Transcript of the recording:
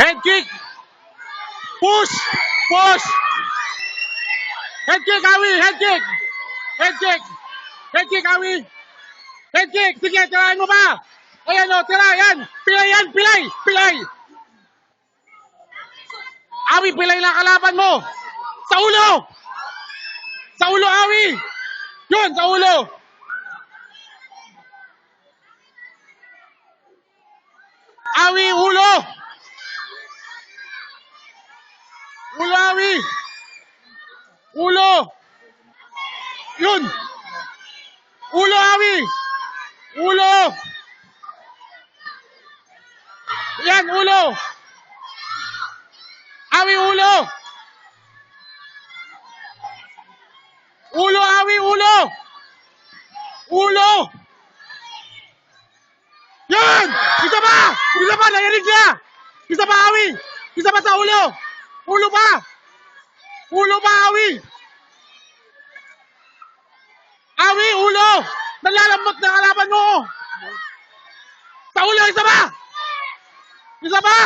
Head kick. Push. Push. Head kick, Awi. Head kick. Head kick. Head kick, Awi. Head kick. Sige, tirahin mo pa. Ayan o, tira. Yan. Pilay yan. Pilay. Pilay. Awi, pilay na kalaban mo. Sa ulo. Sa ulo, Awi. Yun, sa ulo. Awi, ulo. Ulo, Awi. Ulo. Yun. Ulo, Awi. Ulo. Yan, ulo. Awi, ulo. Ulo, Awi, ulo. Ulo. Yan. Isa pa. Isa pa. Nayanig niya. Isa pa, Awi. Isa pa sa ulo. Ulo pa. Ulo pa, Awi. Awi, ulo. Nalalambot na kalaban mo. Sa ulo, isa pa. Isa pa.